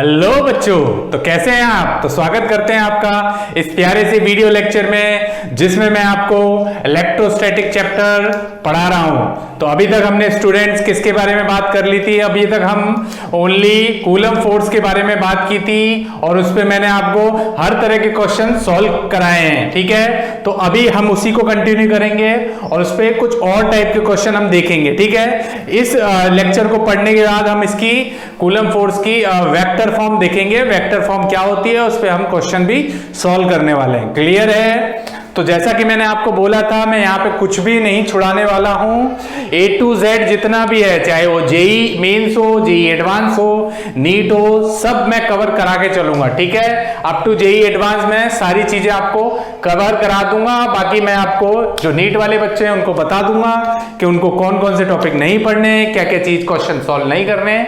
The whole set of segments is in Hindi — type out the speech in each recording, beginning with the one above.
हेलो बच्चों, तो कैसे हैं आप। तो स्वागत करते हैं आपका इस प्यारे से वीडियो लेक्चर में, जिसमें मैं आपको इलेक्ट्रोस्टैटिक चैप्टर पढ़ा रहा हूं। तो अभी तक हमने स्टूडेंट्स किसके बारे में बात कर ली थी? अभी तक हम ओनली कूलम फोर्स के बारे में बात की थी और उस पे मैंने आपको हर तरह के क्वेश्चन सॉल्व कराए हैं। ठीक है, तो अभी हम उसी को कंटिन्यू करेंगे और उस पे कुछ और टाइप के क्वेश्चन हम देखेंगे। ठीक है, इस लेक्चर को पढ़ने के बाद हम इसकी कूलम फोर्स की वेक्टर फॉर्म देखेंगे। वेक्टर फॉर्म क्या होती है, उस पे हम क्वेश्चन भी सॉल्व करने वाले हैं। क्लियर है? तो जैसा कि मैंने आपको बोला था, मैं यहाँ पे कुछ भी नहीं छुड़ाने वाला हूँ। A to Z जितना भी है, चाहे वो जेई मेंस हो, जेई एडवांस हो, नीट हो, सब मैं कवर करा के चलूंगा। ठीक है, अप टू जेई एडवांस में सारी चीजें आपको कवर करा दूंगा। बाकी मैं आपको जो नीट वाले बच्चे हैं उनको बता दूंगा कि उनको कौन कौन से टॉपिक नहीं पढ़ने, क्या क्या चीज क्वेश्चन सॉल्व नहीं करने।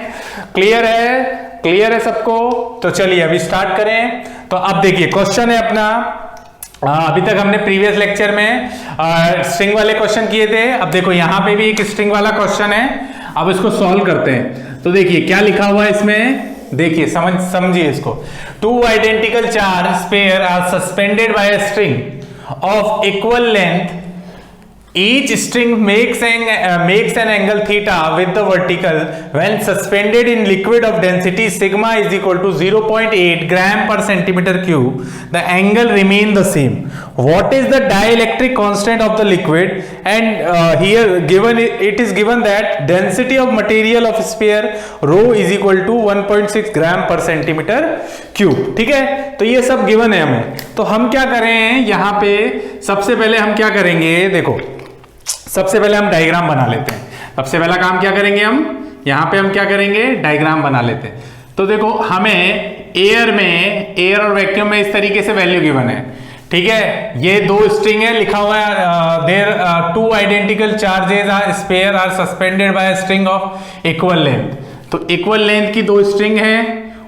क्लियर है? क्लियर है सबको? तो चलिए अभी स्टार्ट करें। तो अब देखिए क्वेश्चन है अपना। अभी तक हमने प्रीवियस लेक्चर में स्ट्रिंग वाले क्वेश्चन किए थे। अब देखो यहाँ पे भी एक स्ट्रिंग वाला क्वेश्चन है। अब इसको सॉल्व करते हैं। तो देखिए क्या लिखा हुआ है इसमें, देखिए समझिए इसको। Two identical charge pair are suspended by a string of equal length. Each string makes an angle theta with the vertical when suspended in liquid of density sigma is equal to 0.8 gram per centimeter cube. The angle remain the same. What is the dielectric constant of the liquid? And here it is given that density of material of sphere rho is equal to 1.6 gram per centimeter cube. ठीक है, तो ये सब given है हमें। तो हम क्या करें यहाँ पे, सबसे पहले हम क्या करेंगे, देखो सबसे पहले हम डायग्राम बना लेते हैं। सबसे पहला काम क्या करेंगे हम, यहाँ पे हम क्या करेंगे, डायग्राम बना लेते हैं। तो देखो हमें एयर और वैक्यूम में इस तरीके से वैल्यू गिवन है। ठीक है, ये दो स्ट्रिंग है, लिखा हुआ है there two identical charges are spare are suspended by string of equal length. तो इक्वल लेंथ की दो स्ट्रिंग है,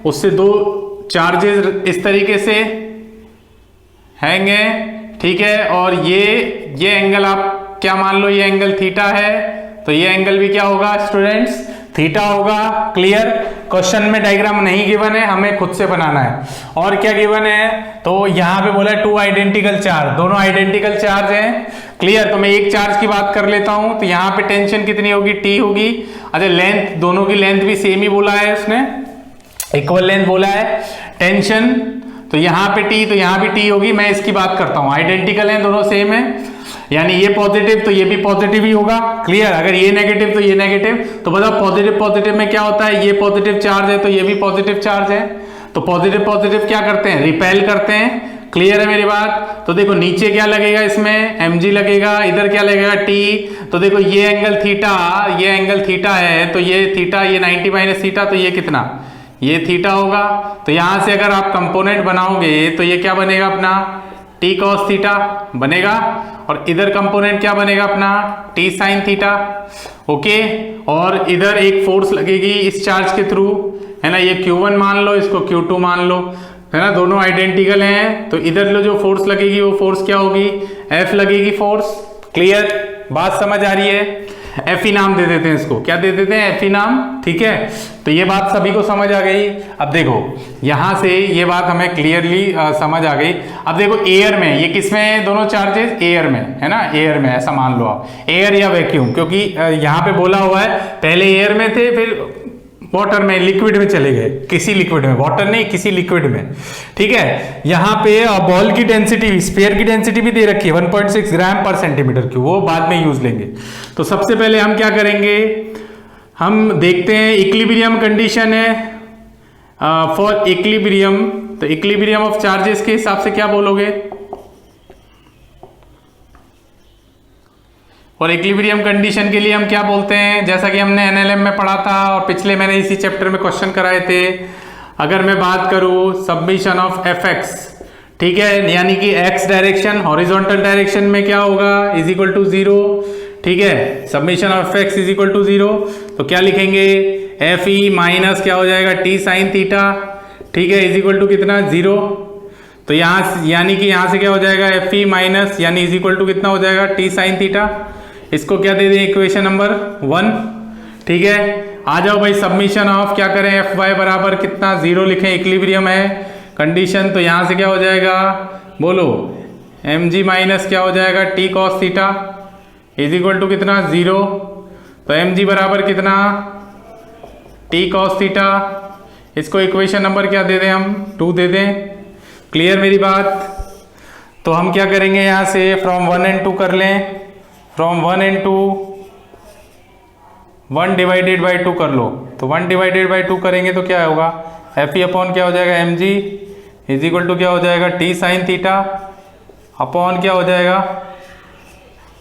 उससे दो चार्जेस इस तरीके से हैंगे। ठीक है, और ये एंगल आप क्या मान लो, ये एंगल थीटा है, तो ये एंगल भी क्या होगा स्टूडेंट्स, थीटा होगा। क्लियर? क्वेश्चन में डायग्राम नहीं गिवन है, हमें खुद से बनाना है। और क्या गिवन है, तो यहाँ पे बोला है टू आइडेंटिकल चार्ज, दोनों आइडेंटिकल चार्ज हैं। क्लियर? तो मैं एक चार्ज की बात कर लेता हूं। तो यहाँ पे टेंशन कितनी होगी, टी होगी। अच्छा, लेंथ, दोनों की लेंथ भी सेम ही बोला है उसने, इक्वल लेंथ बोला है। टेंशन तो यहाँ पे टी, तो यहाँ भी टी होगी। मैं इसकी बात करता हूँ, आइडेंटिकल है, दोनों सेम है, यानी ये पॉजिटिव तो ये भी पॉजिटिव ही होगा। क्लियर? अगर ये नेगेटिव तो ये नेगेटिव। तो बताओ पॉजिटिव पॉजिटिव में क्या होता है, ये पॉजिटिव चार्ज है तो ये भी पॉजिटिव चार्ज है। तो पॉजिटिव पॉजिटिव क्या करते हैं, रिपेल करते हैं। क्लियर है मेरी बात? तो देखो नीचे क्या लगेगा, इसमें mg लगेगा, इधर क्या लगेगा, t। तो देखो ये एंगल थीटा है, तो ये थीटा, ये 90 माइनस थीटा, तो ये कितना, ये थीटा होगा। तो यहां से अगर आप कंपोनेंट बनाओगे तो ये क्या बनेगा अपना, टी कॉस थीटा बनेगा। और इधर कंपोनेंट क्या बनेगा अपना, टी साइन थीटा। ओके, और इधर एक फोर्स लगेगी इस चार्ज के थ्रू, है ना, ये Q1 मान लो, इसको Q2 मान लो, है ना, दोनों आइडेंटिकल हैं। तो इधर लो जो फोर्स लगेगी वो फोर्स क्या होगी, F लगेगी फोर्स। क्लियर? बात समझ आ रही है? एफ ई नाम दे देते हैं इसको, क्या दे देते हैं, एफ ई नाम। ठीक है, तो ये बात सभी को समझ आ गई। अब देखो यहां से ये बात हमें क्लियरली समझ आ गई। अब देखो एयर में, ये किसमें है, दोनों चार्जेस एयर में है ना, एयर में, ऐसा मान लो आप, एयर या वैक्यूम, क्योंकि यहाँ पे बोला हुआ है पहले एयर में थे, फिर वाटर में, लिक्विड में चले गए, किसी लिक्विड में, वाटर नहीं किसी लिक्विड में। ठीक है, यहाँ पे बॉल की डेंसिटी, स्फीयर की डेंसिटी भी दे रखी है 1.6 ग्राम पर सेंटीमीटर क्यूब, वो बाद में यूज लेंगे। तो सबसे पहले हम क्या करेंगे, हम देखते हैं इक्विलिब्रियम कंडीशन है फॉर इक्विलिब्रियम। तो इक्विलिब्रियम ऑफ चार्जेस के हिसाब से क्या बोलोगे, और इक्विलिब्रियम कंडीशन के लिए हम क्या बोलते हैं, जैसा कि हमने एनएलएम में पढ़ा था और पिछले मैंने इसी चैप्टर में क्वेश्चन कराए थे। अगर मैं बात करूं सबमिशन ऑफ एफ एक्स, ठीक है, यानी कि एक्स डायरेक्शन, हॉरिजॉन्टल डायरेक्शन में क्या होगा, इज इक्वल टू 0। ठीक है, submission of x is equal to 0, तो क्या लिखेंगे, एफ ई माइनस क्या हो जाएगा, टी साइन थीटा। ठीक है, इज इक्वल टू कितना, 0। तो यहाँ यानी कि यहाँ से क्या हो जाएगा, एफ ई माइनस यानी इज इक्वल टू कितना हो जाएगा, टी साइन थीटा। इसको क्या दे दें, इक्वेशन नंबर 1। ठीक है, आ जाओ भाई, सबमिशन ऑफ क्या करें, एफ वाई बराबर कितना 0 लिखें, इक्विलिब्रियम है कंडीशन, तो यहां से क्या हो जाएगा बोलो, एम जी माइनस क्या हो जाएगा T cos theta is equal to कितना 0, तो एम जी बराबर कितना टी कॉस थीटा, इसको इक्वेशन नंबर क्या दे दें हम 2 दे दें। क्लियर मेरी बात? तो हम क्या करेंगे यहां से फ्रॉम 1 and 2 कर लें, फ्रॉम 1 and 2 1 डिवाइडेड बाई 2 कर लो, तो 1 डिवाइडेड बाई 2 करेंगे तो क्या होगा, एफ ई अपॉन क्या हो जाएगा m ji is equal to क्या हो जाएगा टी साइन थीटा अपॉन क्या हो जाएगा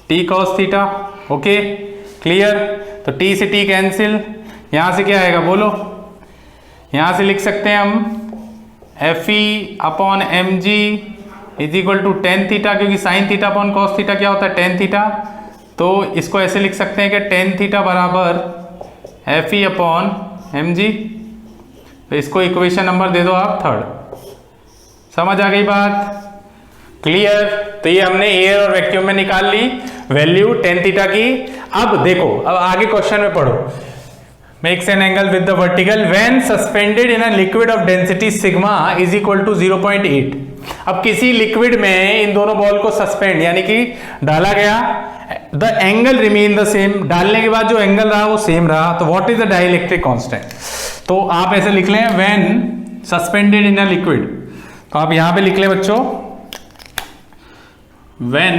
T cos theta. Okay clear? तो टी से टी कैंसिल, यहां से क्या आएगा बोलो, यहां से लिख सकते हैं हम F E upon M G is equal to tan theta, क्योंकि sine theta upon cos theta क्या होता है टेन थीटा, तो इसको ऐसे लिख सकते हैं कि टेन थीटा बराबर F E upon M g, तो इसको इक्वेशन नंबर दे दो आप 3rd। समझ आ गई बात? क्लियर? तो ये हमने एयर और वैक्यूम में निकाल ली वैल्यू टेन थीटा की। अब देखो, अब आगे क्वेश्चन में पढ़ो, makes an angle with the vertical when suspended in a liquid of density sigma is equal to 0.8। अब किसी लिक्विड में इन दोनों बॉल को सस्पेंड यानी कि डाला गया, the angle remain the same, डालने के बाद जो एंगल रहा वो सेम रहा, तो what is the dielectric constant, तो आप ऐसे लिख लें when suspended in a liquid, तो आप यहां पे लिख लें बच्चों when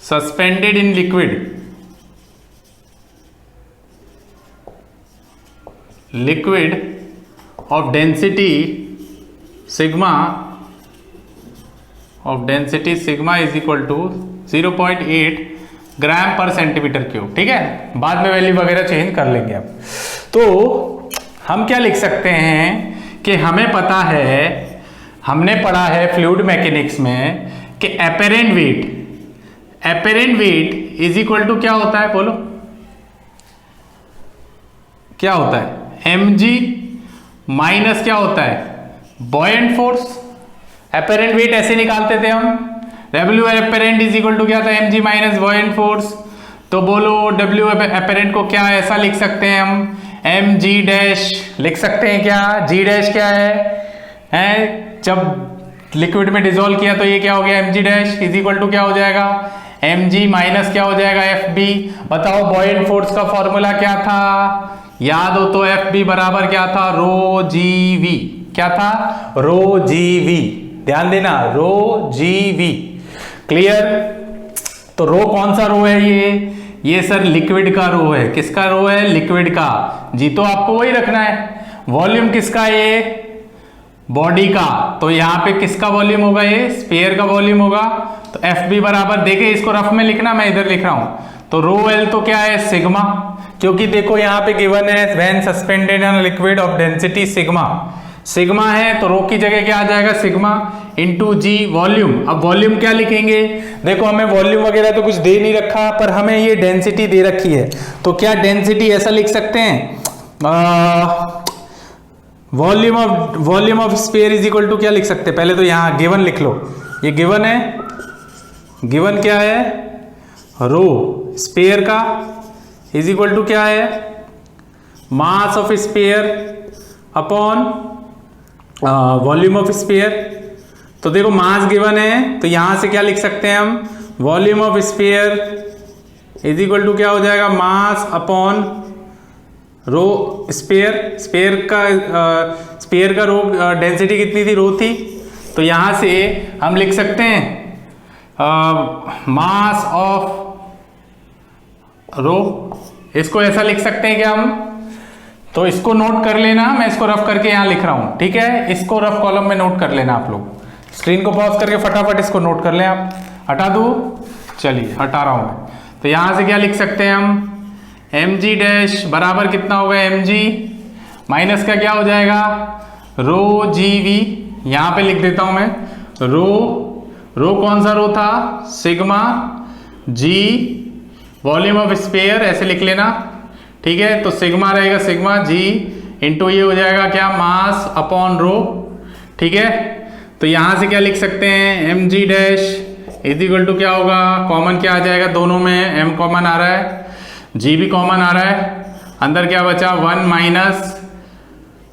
suspended in liquid, liquid of density sigma is equal to 0.8 ग्राम पर सेंटीमीटर क्यूब। ठीक है, बाद में वैल्यू वगैरह चेंज कर लेंगे अब। तो हम क्या लिख सकते हैं कि हमें पता है, हमने पढ़ा है फ्लूइड मैकेनिक्स में कि apparent weight is equal to क्या होता है बोलो, क्या होता है mg माइनस क्या होता है बॉयंट फोर्स। एपेरेंट वेट ऐसे निकालते थे हम, W apparent is equal to क्या था mg माइनस बॉयंट फोर्स, तो बोलो W एपेरेंट को क्या ऐसा लिख सकते हैं हम mg डैश लिख सकते हैं क्या, g डैश क्या है जब लिक्विड में डिसॉल्व किया तो ये क्या हो गया mg dash is equal to क्या हो जाएगा mg माइनस क्या हो जाएगा fb। बताओ बॉयंट फोर्स का फॉर्मूला क्या था, याद हो तो FB बराबर क्या था रो जी वी, क्या था रो जी वी, ध्यान देना रो जी वी। क्लियर? तो रो कौन सा रो है ये सर लिक्विड का रो है। किसका रो है? लिक्विड का। जी तो आपको वही रखना है। वॉल्यूम किसका है? ये बॉडी का। तो यहां पे किसका वॉल्यूम होगा? ये स्फीयर का वॉल्यूम होगा। तो FB बराबर, देखे इसको रफ में लिखना, मैं इधर लिख रहा हूं, तो रो एल तो क्या है सिग्मा, क्योंकि देखो यहां पे गिवन है when suspended in liquid of density sigma, sigma है तो रो की जगह क्या आ जाएगा सिग्मा इंटू जी वॉल्यूम। अब वॉल्यूम क्या लिखेंगे? देखो हमें वॉल्यूम वगैरह तो कुछ दे नहीं रखा, पर हमें ये डेंसिटी दे रखी है, तो क्या डेंसिटी ऐसा लिख सकते हैं volume of sphere is equal to क्या लिख सकते हैं? पहले तो यहां गिवन लिख लो, ये गिवन है, गिवन क्या है रो स्फीयर का इज इक्वल टू क्या है mass of sphere upon volume of sphere. तो देखो मास गिवन है तो यहां से क्या लिख सकते हैं हम volume of sphere is equal to क्या हो जाएगा mass upon rho sphere. Sphere का रो डेंसिटी कितनी थी? रो थी। तो यहां से हम लिख सकते हैं मास ऑफ रो, इसको ऐसा लिख सकते हैं क्या हम? तो इसको नोट कर लेना, मैं इसको रफ करके यहां लिख रहा हूं, ठीक है, इसको रफ कॉलम में नोट कर लेना आप लोग। स्क्रीन को पॉज करके फटाफट इसको नोट कर लें आप। हटा दूं? चलिए हटा रहा हूं मैं। तो यहां से क्या लिख सकते हैं हम mg डैश बराबर कितना होगा mg माइनस का क्या हो जाएगा रो जी वी। यहां पे लिख देता हूं मैं रो कौन सा रो था sigma g volume of sphere ऐसे लिख लेना, ठीक है। तो सिग्मा रहेगा सिग्मा जी इंटू ये हो जाएगा क्या मास अपॉन रो, ठीक है। तो यहां से क्या लिख सकते हैं mg dash is equal to क्या होगा, कॉमन क्या आ जाएगा दोनों में, m कॉमन आ रहा है, g भी कॉमन आ रहा है, अंदर क्या बचा 1 माइनस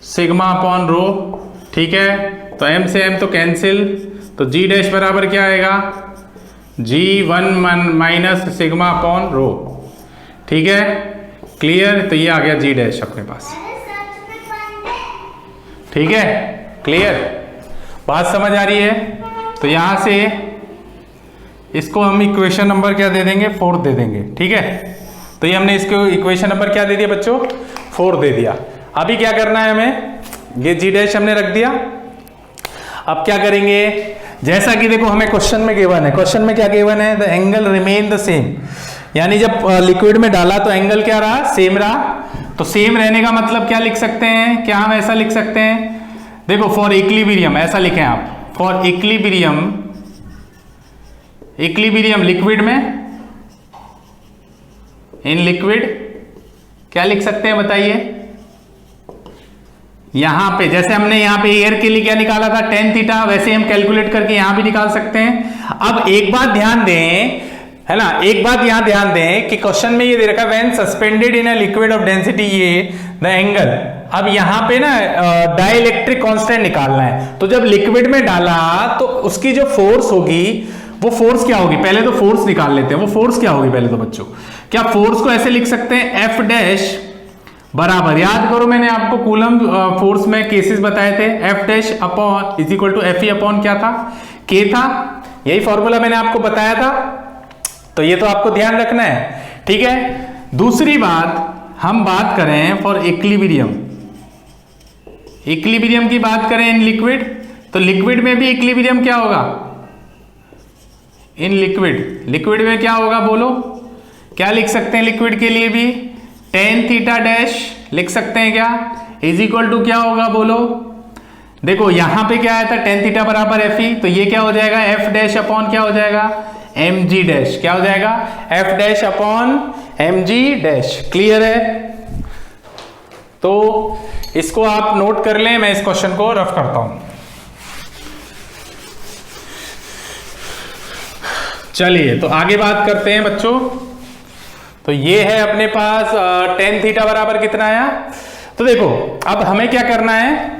सिग्मा अपॉन रो, ठीक है। तो m से m तो कैंसिल, तो g डैश बराबर क्या आएगा g1 minus sigma upon rho, ठीक है, क्लियर। तो ये आ गया g डैश अपने पास, ठीक है, क्लियर, बात समझ आ रही है। तो यहां से इसको हम इक्वेशन नंबर क्या दे देंगे 4 दे देंगे, ठीक है। तो ये हमने इसको इक्वेशन नंबर क्या दे दिया बच्चों 4 दे दिया। अभी क्या करना है हमें, ये जी डैश हमने रख दिया। अब क्या करेंगे, जैसा कि देखो हमें क्वेश्चन में गिवन है, क्वेश्चन में क्या गिवन है, the angle remain the same, यानी जब लिक्विड में डाला तो एंगल क्या रहा, सेम रहा। तो सेम रहने का मतलब क्या लिख सकते हैं, क्या हम ऐसा लिख सकते हैं, देखो फॉर इक्विलिब्रियम ऐसा लिखें आप, फॉर इक्विलिब्रियम, इक्विलिब्रियम लिक्विड में, इन लिक्विड क्या लिख सकते हैं बताइए। यहां पे जैसे हमने यहां पे एयर के लिए क्या निकाला था tan थीटा, वैसे हम कैलकुलेट करके यहां भी निकाल सकते हैं। अब एक बात ध्यान दें, है ना, एक बात यहां ध्यान दें कि क्वेश्चन में ये दे रखा है when suspended in a liquid of density ये द एंगल। अब यहां पे ना डाइलेक्ट्रिक कांस्टेंट निकालना है, तो जब लिक्विड में डाला तो उसकी जो फोर्स होगी वो फोर्स क्या होगी, पहले तो फोर्स निकाल लेते हैं, वो फोर्स क्या होगी पहले तो बच्चों, क्या फोर्स को ऐसे लिख सकते हैं एफ डैश बराबर, याद करो मैंने आपको कूलम फोर्स में केसेस बताए थे, F dash upon is equal to F E upon क्या था, के था, यही फॉर्मूला मैंने आपको बताया था। तो ये तो आपको ध्यान रखना है, ठीक है। दूसरी बात हम बात करें फॉर इक्विलिब्रियम, इक्विलिब्रियम की बात करें इन लिक्विड, तो लिक्विड में भी इक्विलिब्रियम क्या होगा, इन लिक्विड, लिक्विड में क्या होगा बोलो, क्या लिख सकते हैं लिक्विड के लिए भी tan थीटा डैश लिख सकते हैं क्या, इज इक्वल टू क्या होगा बोलो, देखो यहां पे क्या आया था tan थीटा बराबर एफ ई, तो ये क्या हो जाएगा एफ डैश अपॉन क्या हो जाएगा एम जी डैश, क्या हो जाएगा F dash upon M g dash, clear है। तो इसको आप नोट कर लें, मैं इस क्वेश्चन को रफ करता हूं। चलिए तो आगे बात करते हैं बच्चों। तो ये है अपने पास tan थीटा बराबर कितना आया। तो देखो अब हमें क्या करना है,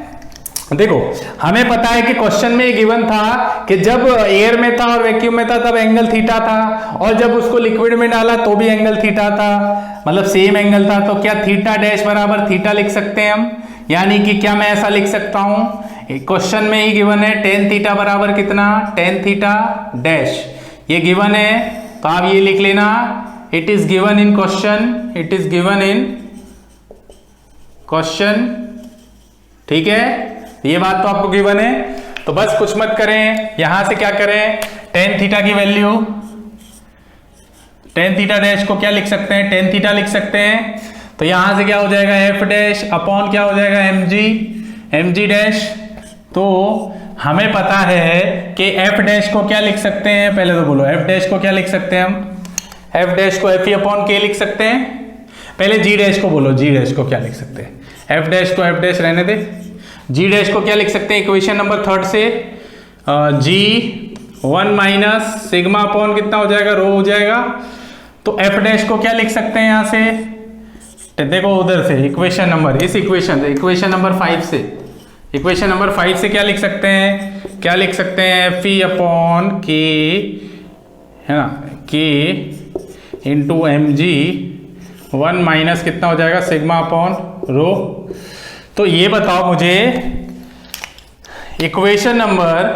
देखो हमें पता है कि क्वेश्चन में गिवन था कि जब एयर में था और वैक्यूम में था तब एंगल थीटा था, और जब उसको लिक्विड में डाला तो भी एंगल थीटा था, मतलब सेम एंगल था। तो क्या थीटा डैश बराबर थीटा लिख सकते हैं हम, यानी कि क्या मैं ऐसा लिख सकता हूं, क्वेश्चन में ही गिवन है tan थीटा बराबर कितना tan थीटा डैश, ये गिवन है, तो आप ये लिख लेना it is given in question, it is given in question, ठीक है, ये बात तो आपको गिवन है। तो बस कुछ मत करें, यहां से क्या करें tan थीटा की वैल्यू, tan थीटा डैश को क्या लिख सकते हैं tan थीटा लिख सकते हैं, तो यहां से क्या हो जाएगा एफ डैश अपॉन क्या हो जाएगा एम जी डैश। तो हमें पता है कि एफ डैश को क्या लिख सकते हैं, पहले तो बोलो एफ डैश को क्या लिख सकते हैं हम, एफ डैश को एफ ई अपॉन के लिख सकते हैं, पहले जी डैश को बोलो, जी डैश को क्या लिख सकते हैं, एफ डैश को एफ डैश रहने दे, जी डैश को क्या लिख सकते हैं इक्वेशन नंबर 3 से जी 1 माइनस सिग्मा अपॉन कितना हो जाएगा रो हो जाएगा। तो एफ डैश को क्या लिख सकते हैं यहां से, देखो उधर से इक्वेशन नंबर, इस इक्वेशन से इक्वेशन नंबर 5 से, इक्वेशन नंबर 5 से क्या लिख सकते हैं, क्या लिख सकते हैं एफ ई अपॉन के, है ना, के इंटू एम जी 1 माइनस कितना हो जाएगा सिग्मा अपॉन रो। तो ये बताओ मुझे इक्वेशन नंबर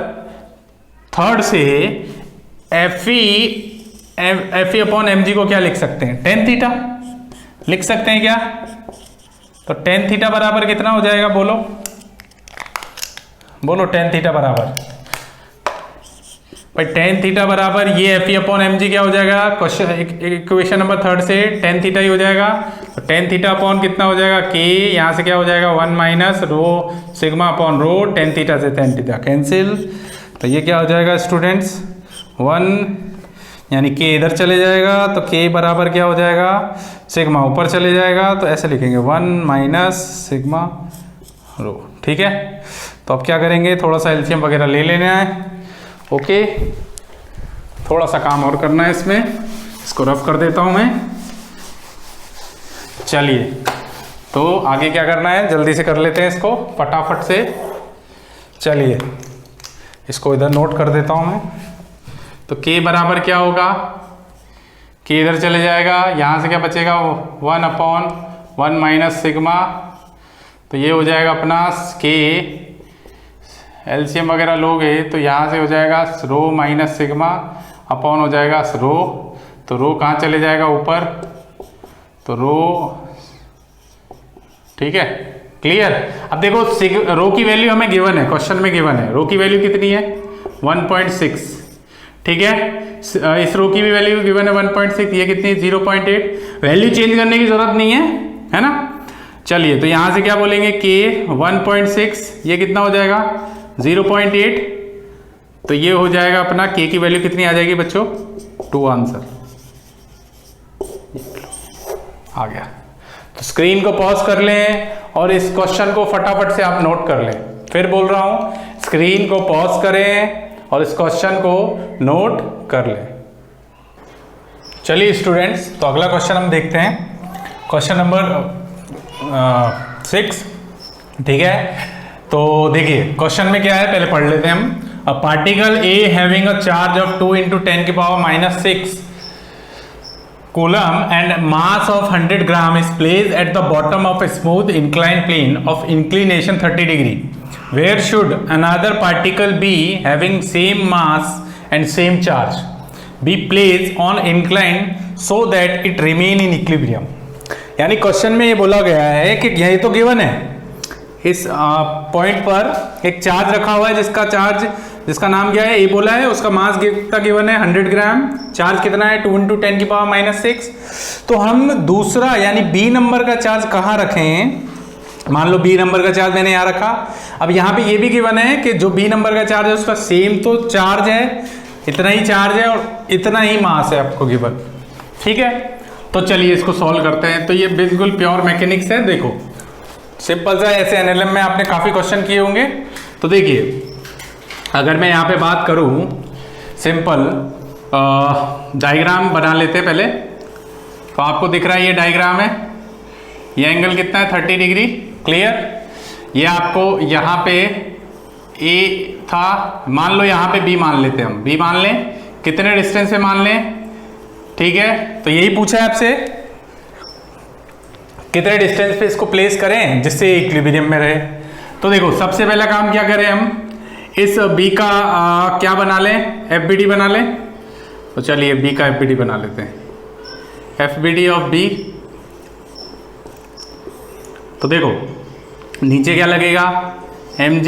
3 से F E upon M g को क्या लिख सकते हैं tan थीटा लिख सकते हैं क्या, तो tan थीटा बराबर कितना हो जाएगा बोलो, बोलो tan थीटा बराबर, भाई tan थीटा बराबर ये F E upon M g क्या हो जाएगा, क्वेश्चन इक्वेशन नंबर 3 से tan थीटा ही हो जाएगा। तो tan थीटा अपॉन कितना हो जाएगा के, यहाँ से क्या हो जाएगा 1 minus rho sigma upon rho, tan theta से tan थीटा कैंसिल, तो ये क्या हो जाएगा स्टूडेंट्स 1, यानी के इधर चले जाएगा, तो के बराबर क्या हो जाएगा सिग्मा ऊपर चले जाएगा, तो ऐसे लिखेंगे 1 माइनस सिग्मा रो, ठीक है। तो अब क्या करेंगे, थोड़ा सा एलसीएम वगैरह ले लेना है, ओके, थोड़ा सा काम और करना है इसमें, इसको रफ कर देता हूं मैं। चलिए तो आगे क्या करना है, जल्दी से कर लेते हैं इसको फटाफट से। चलिए इसको इधर नोट कर देता हूं मैं। तो k बराबर क्या होगा, k इधर चले जाएगा, यहां से क्या बचेगा 1/1 माइनस सिग्मा। तो ये हो जाएगा अपना k, एलसीएम वगैरह लोगे तो यहाँ से हो जाएगा रो माइनस सिग्मा अपॉन हो जाएगा रो। तो रो कहाँ चले जाएगा ऊपर, तो रो, ठीक है क्लियर। अब देखो रो की वैल्यू हमें गिवन है, क्वेश्चन में गिवन है, रो की वैल्यू कितनी है 1.6, ठीक है। इस रो की भी वैल्यू गिवन है 1.6, ये कितनी 0.8। वैल्यू चेंज करने की जरूरत नहीं है ना। चलिए तो यहां से क्या बोलेंगे k 1.6, ये कितना हो जाएगा 0.8। तो ये हो जाएगा अपना k की वैल्यू कितनी आ जाएगी बच्चों 2 आंसर आ गया। तो स्क्रीन को पॉज कर लें और इस क्वेश्चन को फटाफट से आप नोट कर लें। फिर बोल रहा हूं स्क्रीन को पॉज करें और इस क्वेश्चन को नोट कर लें। चलिए स्टूडेंट्स, तो अगला क्वेश्चन हम देखते हैं, क्वेश्चन नंबर 6, ठीक है। तो देखिए क्वेश्चन में क्या है पहले पढ़ लेते हैं हम। A particle A having a charge of 2 × 10⁻⁻6 coulomb and mass of 100 gram is placed at the bottom of a smooth inclined plane of inclination 30 degree. Where should another particle B having same mass and same charge be placed on inclined so that it remain in equilibrium. यानी क्वेश्चन में ये बोला गया है कि यही तो गिवन है, इस पॉइंट पर एक चार्ज रखा हुआ है जिसका नाम क्या है ए बोला है, उसका मास कितना गिवन है 100 ग्राम, चार्ज कितना है 2 × 10⁻⁻6। तो हम दूसरा यानी बी नंबर का चार्ज कहाँ रखें, मान लो बी नंबर का चार्ज मैंने यहाँ रखा। अब यहाँ पे ये भी गिवन है कि जो बी नंबर का चार्ज है उसका सेम तो चार्ज है, इतना ही चार्ज है और इतना ही मास है आपको गिवन, ठीक है। तो चलिए इसको सॉल्व करते हैं। तो ये बिल्कुल प्योर मैकेनिक्स है, देखो सिंपल सा, ऐसे एनएलएम में आपने काफ़ी क्वेश्चन किए होंगे। तो देखिए अगर मैं यहाँ पे बात करूँ सिंपल डायग्राम बना लेते हैं पहले। तो आपको दिख रहा है ये डायग्राम है, ये एंगल कितना है 30 डिग्री, क्लियर। ये आपको यहाँ पे ए था, मान लो यहाँ पे बी मान लेते हैं हम, बी मान लें, कितने डिस्टेंस पे मान लें, ठीक है। तो यही पूछा है आपसे कितने डिस्टेंस पे इसको प्लेस करें जिससे इक्विलिब्रियम में रहे। तो देखो सबसे पहला काम क्या करें हम, इस बी का क्या बना लें, एफबीडी बना लें। तो चलिए बी का एफबीडी बना लेते हैं, एफबीडी ऑफ बी। तो देखो नीचे क्या लगेगा mg,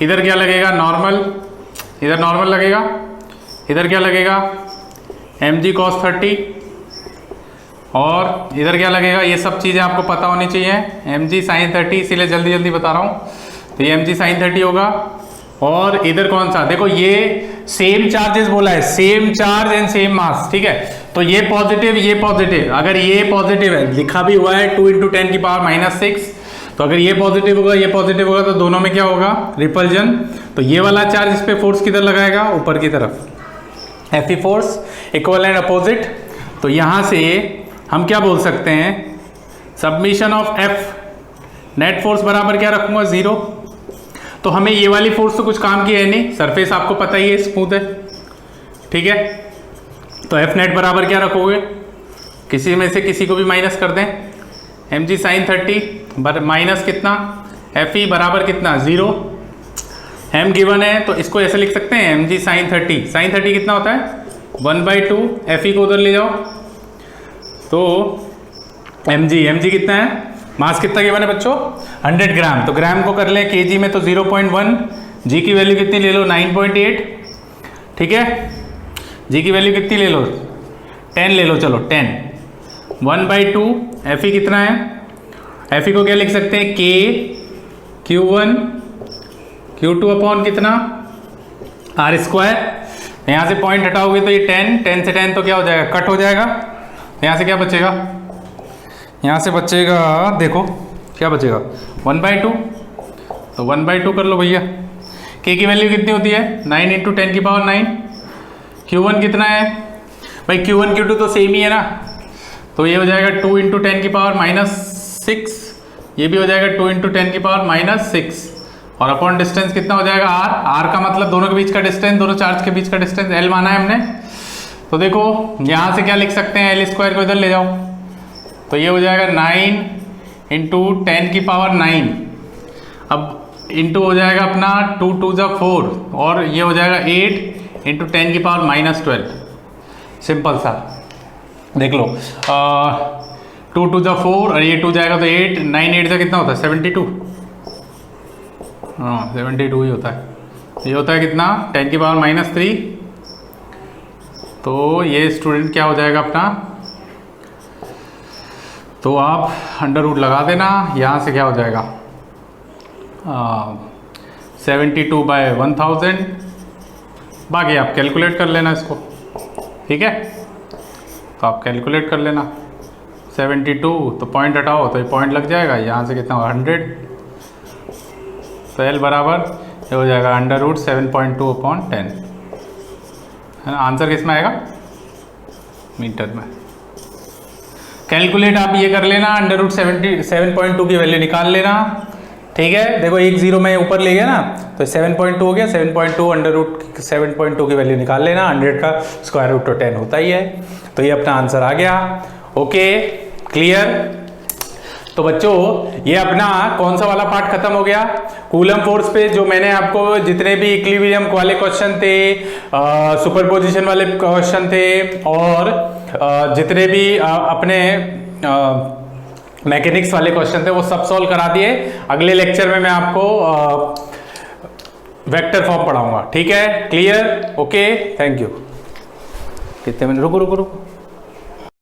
इधर क्या लगेगा नॉर्मल, इधर नॉर्मल लगेगा, इधर क्या लगेगा mg cos 30 और इधर क्या लगेगा, ये सब चीज़ें आपको पता होनी चाहिए, mg sin 30, इसीलिए जल्दी जल्दी बता रहा हूँ। तो ये mg sin 30 होगा और इधर कौन सा, देखो ये सेम चार्जेस बोला है, same charge and same mass, ठीक है। तो ये पॉजिटिव, ये पॉजिटिव, अगर ये पॉजिटिव है, लिखा भी हुआ है 2 × 10⁻⁻6, तो अगर ये पॉजिटिव होगा ये पॉजिटिव होगा तो दोनों में क्या होगा रिपल्जन। तो ये वाला चार्ज इस पे फोर्स किधर लगाएगा, ऊपर की तरफ, Fe force, equal and opposite. तो यहां से हम क्या बोल सकते हैं, submission of F net force बराबर क्या रखूंगा 0। तो हमें ये वाली फोर्स तो कुछ काम की है नहीं, सरफेस आपको पता ही है स्मूथ है, ठीक है। तो F नेट बराबर क्या रखोगे, किसी में से किसी को भी माइनस कर दें, mg sin 30 माइनस कितना Fe बराबर कितना 0। m गिवन है तो इसको ऐसे लिख सकते हैं mg sin 30, sin 30 कितना होता है 1/2, Fe को उधर ले जाओ तो mg कितना है, मास कितना गिवन है बच्चों 100 ग्राम। तो ग्राम को कर ले kg में तो 0.1, g की वैल्यू कितनी ले लो 9.8, ठीक है। g की वैल्यू कितनी ले लो 10 ले लो, चलो 10, 1/2, Fe कितना है, Fe को क्या लिख सकते हैं k q1 q2 अपॉन कितना r स्क्वायर। यहाँ से पॉइंट हटाओगे तो ये 10 से 10 तो क्या हो जाएगा कट हो जाएगा, यहाँ से क्या बचेगा, यहाँ से बचेगा देखो क्या बचेगा 1/2, तो 1/2 कर लो भैया। k की वैल्यू कितनी होती है 9 × 10⁹, q1 कितना है भाई, q1 q2 तो सेम ही है ना, तो ये हो जाएगा 2 × 10⁻⁻⁷ 6, ये भी हो जाएगा 2 × 10 की पावर -6 और अपॉन डिस्टेंस कितना हो जाएगा r का मतलब दोनों के बीच का डिस्टेंस, दोनों चार्ज के बीच का डिस्टेंस l माना है हमने। तो देखो यहाँ से क्या लिख सकते हैं, l² को इधर ले जाओ तो ये हो जाएगा 9 × 10 की पावर 9, अब इंटू हो जाएगा अपना 2 × 2 = 4 और ये हो जाएगा 8 × 10 की पावर -12। सिंपल सा देख लो, 2 × 2 = 4 और ये 2 जाएगा तो 8, 9 8 से कितना होता है 72। हाँ 72 ही होता है। ये होता है कितना 10 की पावर -3। तो ये स्टूडेंट क्या हो जाएगा अपना, तो आप √ लगा देना, यहाँ से क्या हो जाएगा 72/1000, बाकी आप कैलकुलेट कर लेना इसको, ठीक है। तो आप कैलकुलेट कर लेना 72, तो पॉइंट हटाओ तो ये पॉइंट लग जाएगा, यहाँ से कितना 100, तो L बराबर ये हो जाएगा √7.2/10, है ना। आंसर किस में आएगा, मीटर में। कैलकुलेट आप ये कर लेना, √7.2 की वैल्यू निकाल लेना, ठीक है। देखो एक 0 में ऊपर ले गया ना तो 7.2 हो गया, 7.2 √7.2 की वैल्यू निकाल लेना, 100 का स्क्वायर रूट तो 10 होता ही है। तो ये अपना आंसर आ गया। Okay clear. तो बच्चों ये अपना कौन सा वाला पार्ट खत्म हो गया, कूलम फोर्स पे जो मैंने आपको जितने भी इक्विलिब्रियम वाले क्वेश्चन थे, सुपरपोजिशन वाले क्वेश्चन थे और जितने भी अपने मैकेनिक्स वाले क्वेश्चन थे वो सब सॉल्व करा दिए। अगले लेक्चर में मैं आपको वेक्टर फॉर्म पढ़ाऊंगा, ठीक है। Clear, okay, thank you. कितने मिनट, रुको रुको रुको।